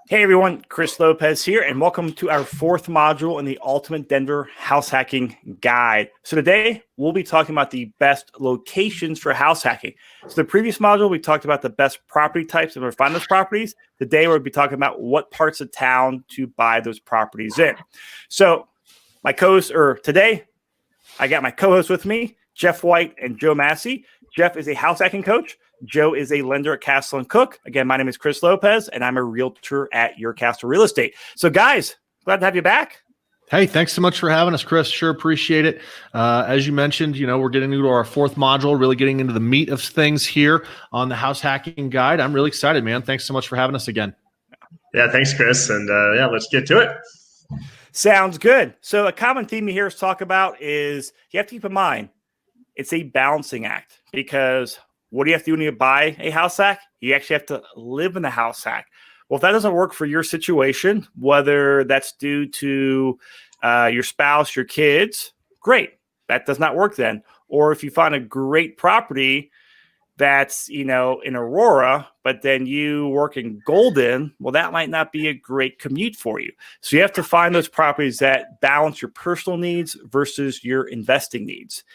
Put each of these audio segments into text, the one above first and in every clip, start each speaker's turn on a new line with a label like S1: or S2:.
S1: Hey everyone, Chris Lopez here, and welcome to our fourth module in the Ultimate Denver House Hacking Guide. So today, we'll be talking about the best locations for house hacking. So the previous module, we talked about the best property types and where to find those properties. Today, we'll be talking about what parts of town to buy those properties in. So today, I got my co-hosts with me, Jeff White and Joe Massey. Jeff is a house hacking coach. Joe is a lender at Castle & Cook. Again, my name is Chris Lopez, and I'm a realtor at Your Castle Real Estate. So, guys, glad to have you back.
S2: Hey, thanks so much for having us, Chris. Sure appreciate it. As you mentioned, we're getting into our fourth module, really getting into the meat of things here on the House Hacking Guide. I'm really excited, man. Thanks so much for having us again.
S3: Yeah, thanks, Chris. And let's get to it.
S1: Sounds good. So a common theme you hear us talk about is you have to keep in mind it's a balancing act, because what do you have to do when you buy a house hack? You actually have to live in the house hack. Well, if that doesn't work for your situation, whether that's due to your spouse, your kids, great. That does not work then. Or if you find a great property that's, in Aurora, but then you work in Golden, well, that might not be a great commute for you. So you have to find those properties that balance your personal needs versus your investing needs.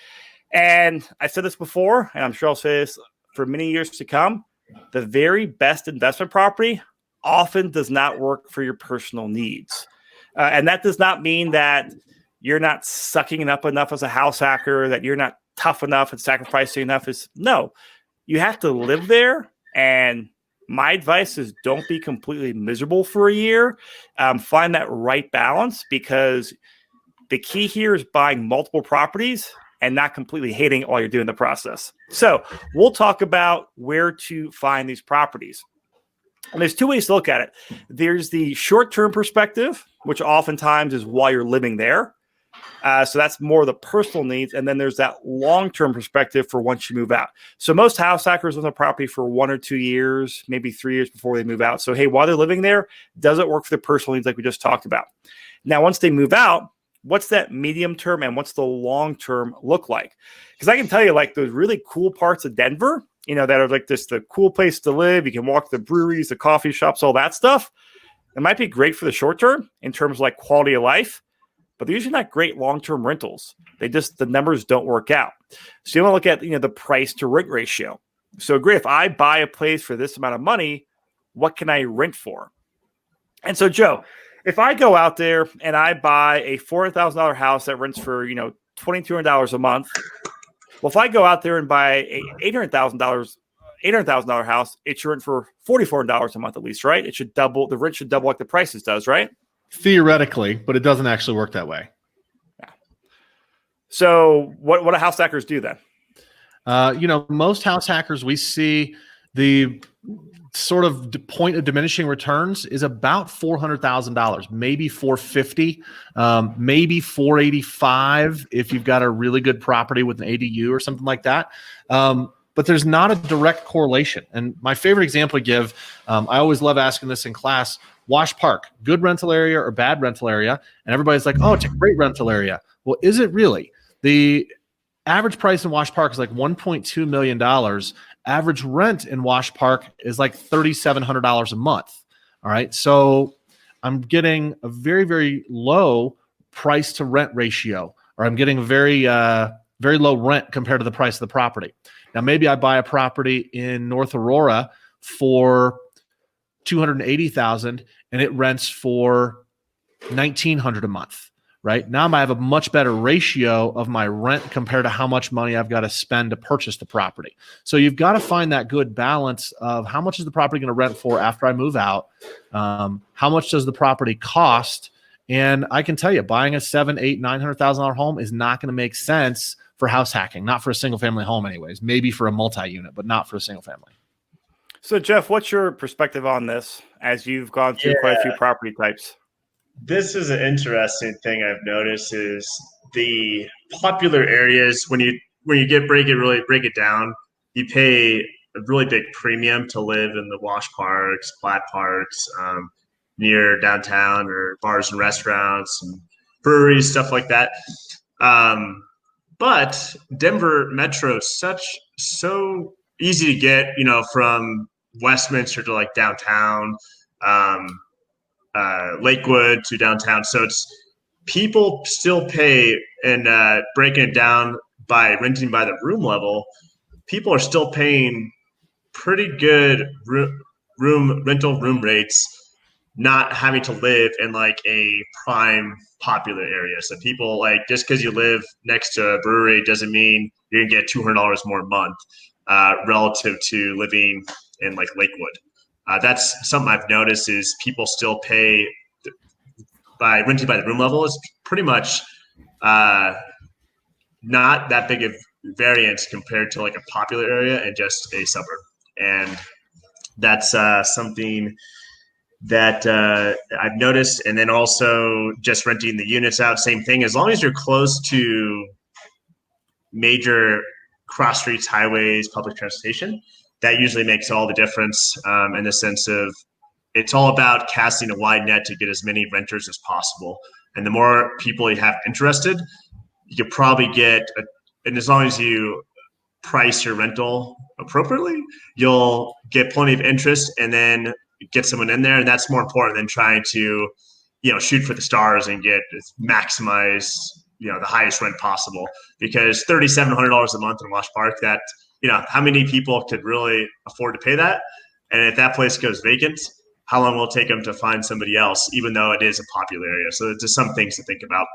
S1: And I said this before, and I'm sure I'll say this for many years to come, the very best investment property often does not work for your personal needs. And that does not mean that you're not sucking it up enough as a house hacker, that you're not tough enough and sacrificing enough. No, you have to live there. And my advice is don't be completely miserable for a year. Find that right balance, because the key here is buying multiple properties and not completely hating while you're doing the process. So we'll talk about where to find these properties. And there's two ways to look at it. There's the short-term perspective, which oftentimes is while you're living there. So that's more of the personal needs. And then there's that long-term perspective for once you move out. So most house hackers own the property for 1 or 2 years, maybe 3 years before they move out. So, hey, while they're living there, does it work for their personal needs like we just talked about? Now, once they move out, what's that medium term and what's the long term look like? Because I can tell you, like, those really cool parts of Denver, that are like the cool place to live. You can walk the breweries, the coffee shops, all that stuff. It might be great for the short term in terms of like quality of life, but they're usually not great long-term rentals. The numbers don't work out. So you want to look at, the price to rent ratio. So great, if I buy a place for this amount of money, what can I rent for? And so, Joe, if I go out there and I buy a $400,000 house that rents for, $2,200 a month, well, if I go out there and buy a $800,000 house, it should rent for $4,400 a month at least, right? It should double. The rent should double like the prices does, right?
S2: Theoretically, but it doesn't actually work that way.
S1: Yeah. So what do house hackers do then?
S2: Most house hackers, we see the sort of point of diminishing returns is about $400,000, maybe $450,000, maybe $485,000 if you've got a really good property with an ADU or something like that. But there's not a direct correlation. And my favorite example to give, I always love asking this in class: Wash Park, good rental area or bad rental area? And everybody's like, oh, it's a great rental area. Well, is it really? The average price in Wash Park is like $1.2 million. Average rent in Wash Park is like $3,700 a month. All right. So I'm getting a very, very low price to rent ratio, or I'm getting a very, very low rent compared to the price of the property. Now, maybe I buy a property in North Aurora for $280,000 and it rents for $1,900 a month. Right now, I have a much better ratio of my rent compared to how much money I've got to spend to purchase the property. So you've got to find that good balance of how much is the property going to rent for after I move out? How much does the property cost? And I can tell you, buying a $700,000, $800,000, $900,000 home is not going to make sense for house hacking. Not for a single family home, anyways. Maybe for a multi-unit, but not for a single family.
S1: So, Jeff, what's your perspective on this as you've gone through quite a few property types?
S3: This is an interesting thing I've noticed is the popular areas when you break it down, you pay a really big premium to live in the wash parks, flat parks, near downtown, or bars and restaurants and breweries, stuff like that. But Denver Metro is so easy to get, from Westminster to like downtown. Lakewood to downtown. So it's people still pay, and breaking it down by renting by the room level, people are still paying pretty good rental room rates, not having to live in like a prime popular area. So people, like, just because you live next to a brewery doesn't mean you're gonna get $200 more a month relative to living in like Lakewood. That's something I've noticed is people still pay by renting by the room level is pretty much not that big of variance compared to like a popular area and just a suburb. And that's something that I've noticed. And then also just renting the units out, same thing. As long as you're close to major cross streets, highways, public transportation, that usually makes all the difference in the sense of it's all about casting a wide net to get as many renters as possible. And the more people you have interested, you could probably get, and as long as you price your rental appropriately, you'll get plenty of interest and then get someone in there. And that's more important than trying to, shoot for the stars and maximize, the highest rent possible, because $3,700 a month in Wash Park, that, how many people could really afford to pay that? And if that place goes vacant, how long will it take them to find somebody else, even though it is a popular area? So it's just some things to think about.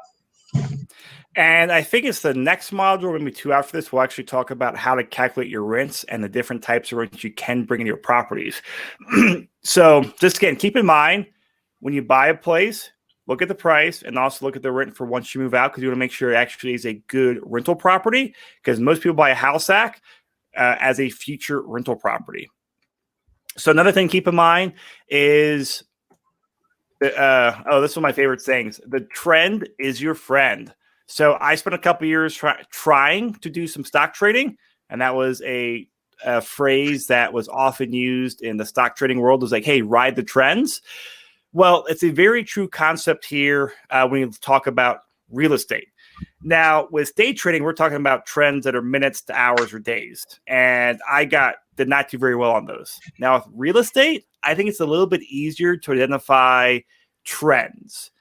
S1: And I think it's the next module, maybe 2 after this, we'll actually talk about how to calculate your rents and the different types of rents you can bring into your properties. So just again, keep in mind, when you buy a place, look at the price and also look at the rent for once you move out, because you want to make sure it actually is a good rental property, because most people buy a house hack as a future rental property. So another thing to keep in mind is, this is one of my favorite things. The trend is your friend. So I spent a couple of years trying to do some stock trading, and that was a phrase that was often used in the stock trading world. It was like, hey, ride the trends. Well, it's a very true concept here when you talk about real estate. Now, with day trading, we're talking about trends that are minutes to hours or days, and I did not do very well on those. Now, with real estate, I think it's a little bit easier to identify trends.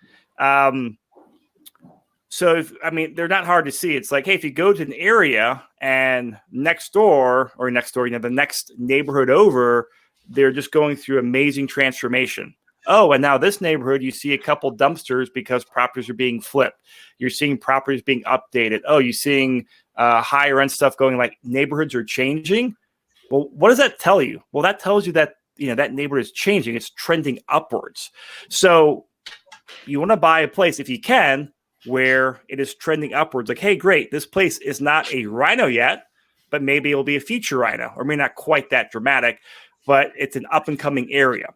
S1: So, they're not hard to see. It's like, hey, if you go to an area and the next neighborhood over, they're just going through amazing transformation. Oh, and now this neighborhood, you see a couple dumpsters because properties are being flipped. You're seeing properties being updated. Oh, you're seeing higher end stuff going, like neighborhoods are changing. Well, what does that tell you? Well, that tells you that, that neighborhood is changing. It's trending upwards. So you want to buy a place, if you can, where it is trending upwards. Like, hey, great, this place is not a rhino yet, but maybe it'll be a future rhino, or maybe not quite that dramatic, but it's an up and coming area.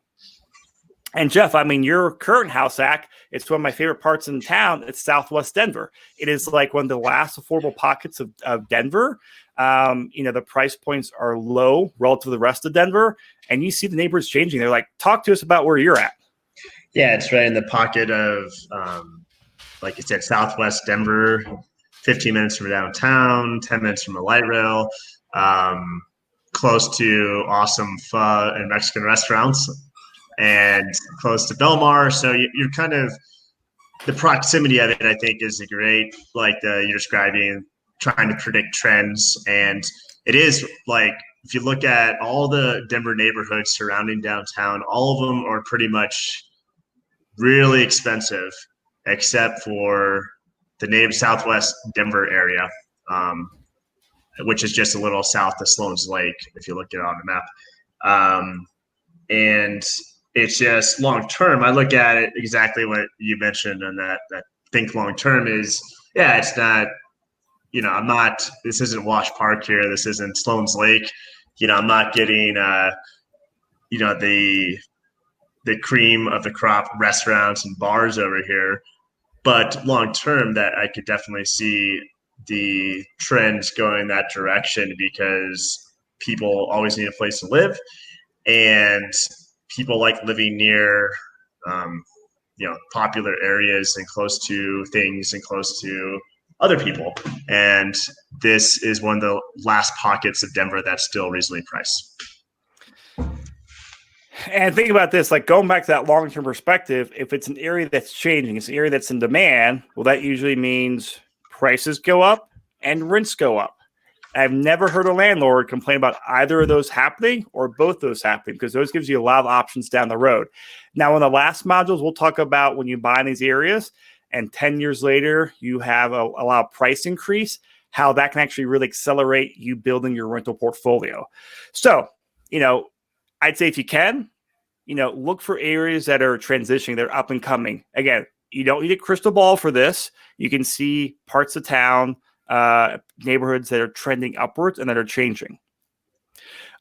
S1: And Jeff, your current house hack, it's one of my favorite parts in town. It's Southwest Denver. It is like one of the last affordable pockets of Denver. The price points are low relative to the rest of Denver, and you see the neighborhoods changing. They're like, talk to us about where you're at.
S3: Yeah, it's right in the pocket of, like you said, Southwest Denver, 15 minutes from downtown, 10 minutes from the light rail, close to awesome pho and Mexican restaurants, and close to Belmar. So you're kind of, the proximity of it, I think, is great. Like you're describing, trying to predict trends. And it is like, if you look at all the Denver neighborhoods surrounding downtown, all of them are pretty much really expensive, except for the Southwest Denver area, which is just a little south of Sloan's Lake, if you look at it on the map. And it's just long term. I look at it exactly what you mentioned, and that think long term is, yeah, it's not, this isn't Wash Park here. This isn't Sloan's Lake. I'm not getting, the cream of the crop restaurants and bars over here. But long term, that I could definitely see the trends going that direction, because people always need a place to live, and people like living near, popular areas and close to things and close to other people. And this is one of the last pockets of Denver that's still reasonably priced.
S1: And think about this, like going back to that long-term perspective, if it's an area that's changing, it's an area that's in demand, well, that usually means prices go up and rents go up. I've never heard a landlord complain about either of those happening or both those happening, because those gives you a lot of options down the road. Now, in the last modules, we'll talk about when you buy in these areas and 10 years later, you have a lot of price increase, how that can actually really accelerate you building your rental portfolio. So, I'd say if you can, look for areas that are transitioning, they're up and coming. Again, you don't need a crystal ball for this. You can see parts of town, neighborhoods that are trending upwards and that are changing.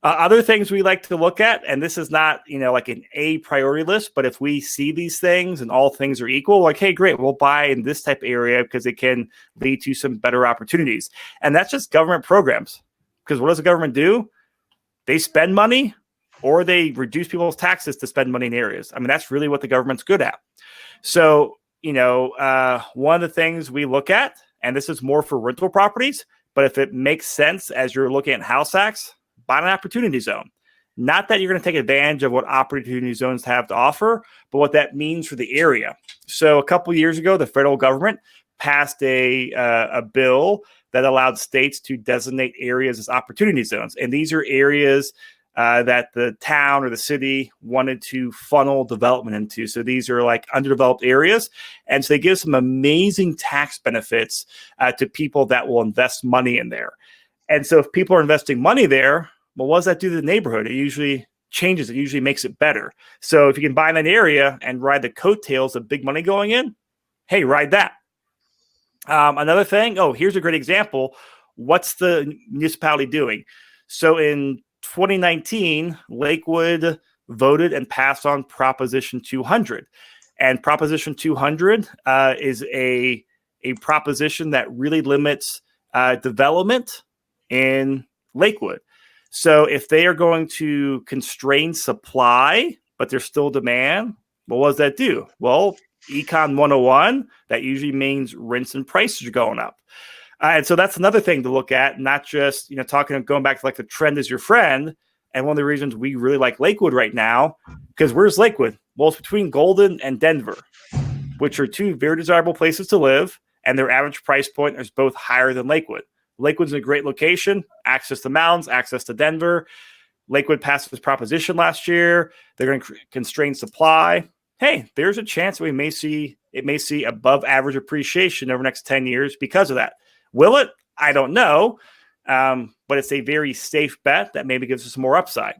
S1: Other things we like to look at, and this is not, like an A priority list, but if we see these things and all things are equal, like, hey, great, we'll buy in this type of area because it can lead to some better opportunities. And that's just government programs. Because what does the government do? They spend money or they reduce people's taxes to spend money in areas. I mean, that's really what the government's good at. So, one of the things we look at, and this is more for rental properties, but if it makes sense as you're looking at house hacks, buy an opportunity zone. Not that you're going to take advantage of what opportunity zones have to offer, but what that means for the area. So a couple of years ago, the federal government passed a bill that allowed states to designate areas as opportunity zones. And these are areas that the town or the city wanted to funnel development into. So these are like underdeveloped areas. And so they give some amazing tax benefits to people that will invest money in there. And so if people are investing money there, well, what does that do to the neighborhood? It usually changes. It usually makes it better. So if you can buy in that area and ride the coattails of big money going in, hey, ride that. Another thing, here's a great example. What's the municipality doing? So in 2019, Lakewood voted and passed on Proposition 200. And Proposition 200 is a proposition that really limits development in Lakewood. So if they are going to constrain supply, but there's still demand, well, what does that do? Well, Econ 101, that usually means rents and prices are going up. And so that's another thing to look at, not just, going back to like the trend is your friend. And one of the reasons we really like Lakewood right now, because where's Lakewood? Well, it's between Golden and Denver, which are two very desirable places to live. And their average price point is both higher than Lakewood. Lakewood's a great location, access to mountains, access to Denver. Lakewood passed this proposition last year. They're going to constrain supply. Hey, there's a chance we may see above average appreciation over the next 10 years because of that. Will it? I don't know. But it's a very safe bet that maybe gives us more upside.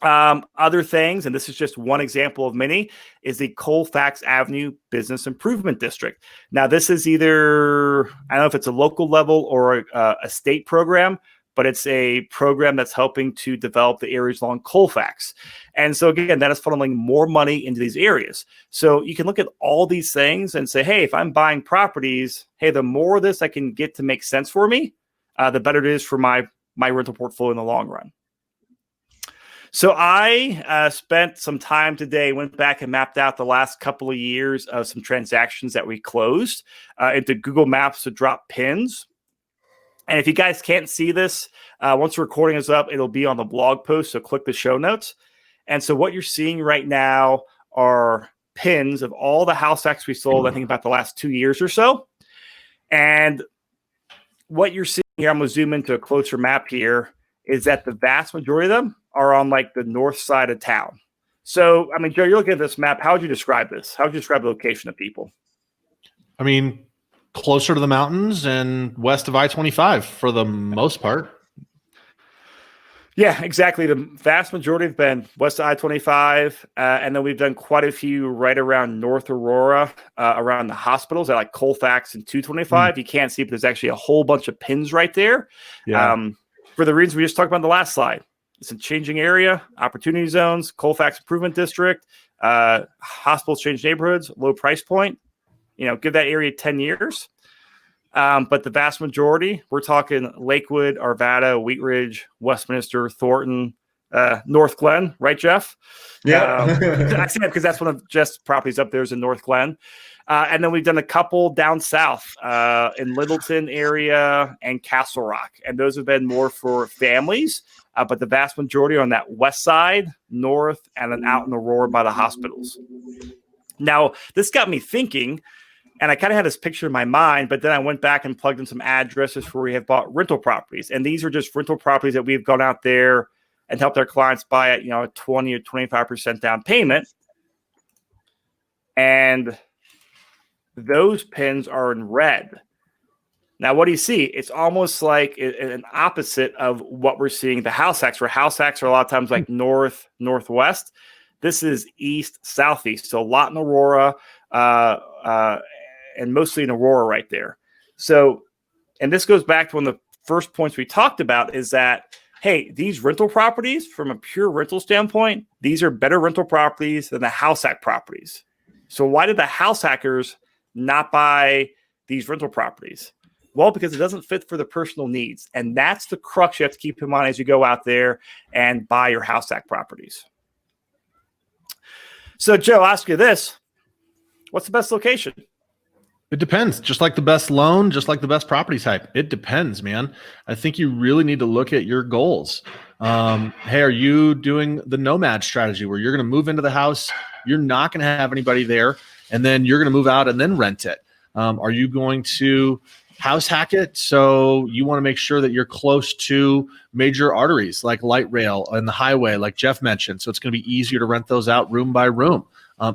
S1: Other things, and this is just one example of many, is the Colfax Avenue Business Improvement District. Now, this is either, I don't know if it's a local level or a state program, but it's a program that's helping to develop the areas along Colfax. And so, again, that is funneling more money into these areas. So you can look at all these things and say, hey, if I'm buying properties, hey, the more of this I can get to make sense for me, the better it is for my rental portfolio in the long run. So I spent some time today, went back and mapped out the last couple of years of some transactions that we closed into Google Maps to drop pins. And if you guys can't see this, once the recording is up, it'll be on the blog post. So click the show notes. And so what you're seeing right now are pins of all the house hacks we sold, I think about the last 2 years or so. And what you're seeing here, I'm going to zoom into a closer map here, is that the vast majority of them are on like the north side of town. So, I mean, Joe, you're looking at this map. How would you describe this? How would you describe the location of people?
S2: I mean, closer to the mountains and west of I-25 for the most part.
S1: Yeah, exactly. The vast majority have been west of I-25. And then we've done quite a few right around North Aurora, around the hospitals at like Colfax and 225. You can't see, but there's actually a whole bunch of pins right there. Yeah. For the reasons we just talked about in the last slide. It's a changing area, opportunity zones, Colfax Improvement District, hospitals change neighborhoods, low price point. Give that area 10 years. But the vast majority, we're talking Lakewood, Arvada, Wheat Ridge, Westminster, Thornton, North Glen, right, Jeff?
S3: Yeah.
S1: I see that because that's one of Jeff's properties up there is in North Glen. And then we've done a couple down south in Littleton area and Castle Rock. And those have been more for families but the vast majority are on that west side, north, and then out in Aurora by the hospitals. Now, this got me thinking, and I kind of had this picture in my mind, but then I went back and plugged in some addresses where we have bought rental properties. And these are just rental properties that we've gone out there and helped our clients buy at, a 20 or 25% down payment. And those pins are in red. Now, what do you see? It's almost like an opposite of what we're seeing the house hacks, where house hacks are a lot of times like north, northwest. This is east, southeast. So a lot in Aurora, and mostly in Aurora right there. So, and this goes back to one of the first points we talked about is that, hey, these rental properties, from a pure rental standpoint, these are better rental properties than the house hack properties. So why did the house hackers not buy these rental properties? Well, because it doesn't fit for the personal needs. And that's the crux you have to keep in mind as you go out there and buy your house hack properties. So, Joe, I'll ask you this. What's the best location?
S2: It depends. Just like the best loan, just like the best property type. It depends, man. I think you really need to look at your goals. Hey, are you doing the nomad strategy where you're going to move into the house, you're not going to have anybody there, and then you're going to move out and then rent it? Are you going to house hack it? So you want to make sure that you're close to major arteries like light rail and the highway, like Jeff mentioned. So it's going to be easier to rent those out room by room.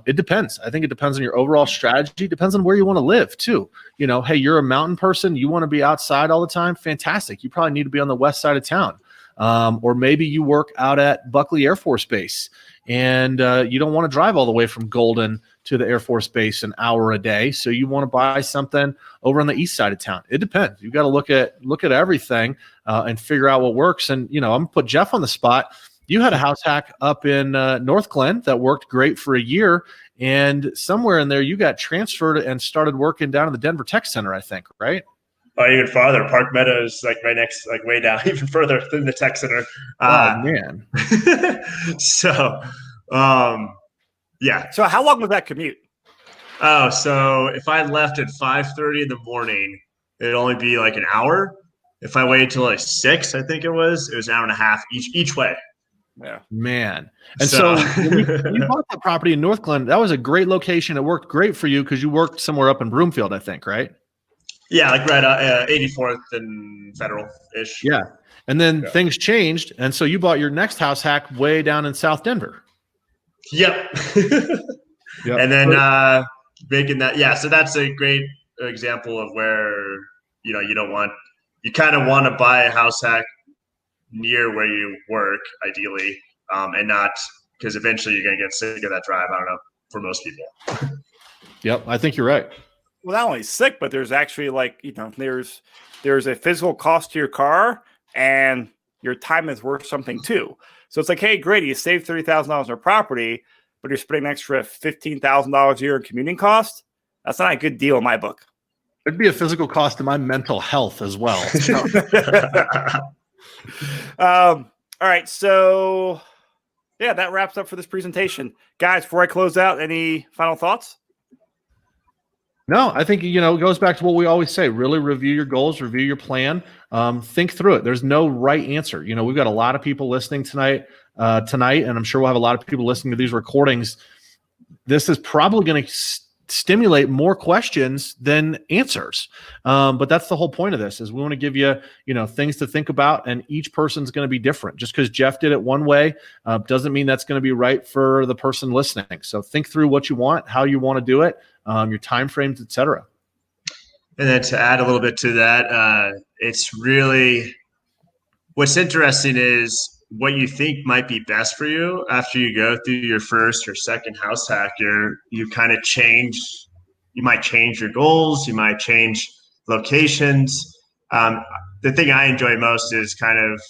S2: It depends. I think it depends on your overall strategy. Depends on where you want to live too. Hey, you're a mountain person. You want to be outside all the time. Fantastic. You probably need to be on the west side of town. Or maybe you work out at Buckley Air Force Base and you don't want to drive all the way from Golden to the Air Force Base an hour a day. So you want to buy something over on the east side of town. It depends. You've got to look at everything and figure out what works. And, I'm going to put Jeff on the spot. You had a house hack up in North Glen that worked great for a year. And somewhere in there, you got transferred and started working down in the Denver Tech Center, I think, right?
S3: Oh, even farther. Park Meadows, like right next, like way down, even further than the Tech Center.
S2: Oh, man.
S3: So, yeah.
S1: So how long was that commute?
S3: Oh, so if I left at 5:30 in the morning, it'd only be like an hour. If I waited till like 6, I think it was an hour and a half each way.
S1: Yeah,
S2: man. And so when you bought that property in North Glen, that was a great location. It worked great for you because you worked somewhere up in Broomfield, I think, right?
S3: Yeah, like right 84th and Federal-ish.
S2: Yeah. And then things changed. And so you bought your next house hack way down in South Denver.
S3: Yep. Yep. And then making that, yeah. So that's a great example of where, you kind of want to buy a house hack near where you work, ideally, and not because eventually you're going to get sick of that drive. I don't know, for most people.
S2: Yep, I think you're right.
S1: Well, not only sick, but there's actually there's a physical cost to your car, and your time is worth something too. So it's like, hey, great, you saved $30,000 on a property, but you're spending an extra $15,000 a year in commuting costs. That's not a good deal in my book.
S2: It'd be a physical cost to my mental health as well.
S1: All right, so yeah, that wraps up for this presentation, guys. Before I close out, any final thoughts?
S2: No, I think it goes back to what we always say: really review your goals, review your plan, think through it. There's no right answer. We've got a lot of people listening tonight, and I'm sure we'll have a lot of people listening to these recordings. This is probably going to stimulate more questions than answers. But that's the whole point of this, is we want to give you, things to think about, and each person's going to be different. Just because Jeff did it one way doesn't mean that's going to be right for the person listening. So think through what you want, how you want to do it, your timeframes, et cetera.
S3: And then to add a little bit to that, it's really, what's interesting is what you think might be best for you after you go through your first or second house hack. You kind of change. You might change your goals. You might change locations. The thing I enjoy most is kind of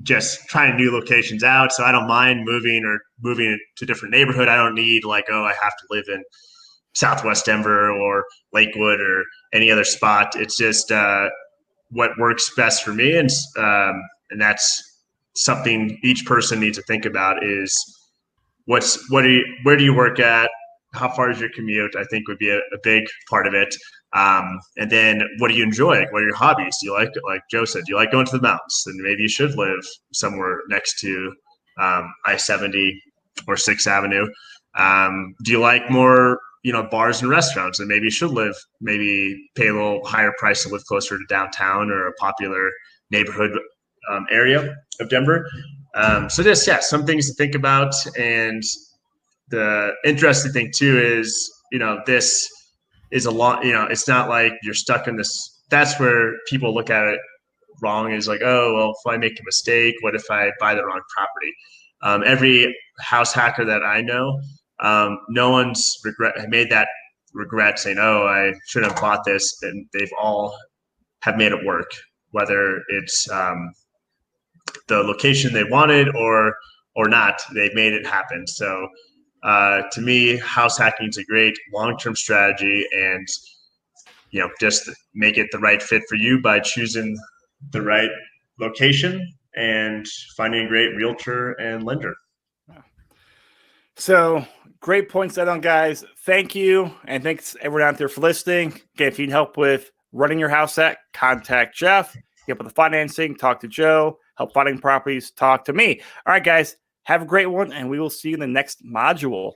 S3: just trying new locations out. So I don't mind moving to a different neighborhood. I don't need I have to live in Southwest Denver or Lakewood or any other spot. It's just what works best for me, and that's something each person needs to think about: is where do you work at? how far is your commute? I think would be a big part of it. And then what do you enjoy? What are your hobbies? Do you like Joe said, do you like going to the mountains? Then maybe you should live somewhere next to I-70 or 6th Avenue. Do you like more, bars and restaurants? And maybe you should maybe pay a little higher price to live closer to downtown or a popular neighborhood area of Denver. So just, some things to think about. And the interesting thing too is, this is a lot, it's not like you're stuck in this. That's where people look at it wrong, is like, oh, well, if I make a mistake, what if I buy the wrong property? Every house hacker that I know, no one's made that regret saying, oh, I shouldn't have bought this. And they've all have made it work, whether it's the location they wanted or not, they've made it happen. So to me, house hacking is a great long-term strategy, and just make it the right fit for you by choosing the right location and finding a great realtor and lender.
S1: So great points set on, guys. Thank you, and thanks everyone out there for listening. Again, if you need help with running your house hack, contact Jeff. Help with the financing, talk to Joe. Help finding properties, talk to me. All right, guys, have a great one, and we will see you in the next module.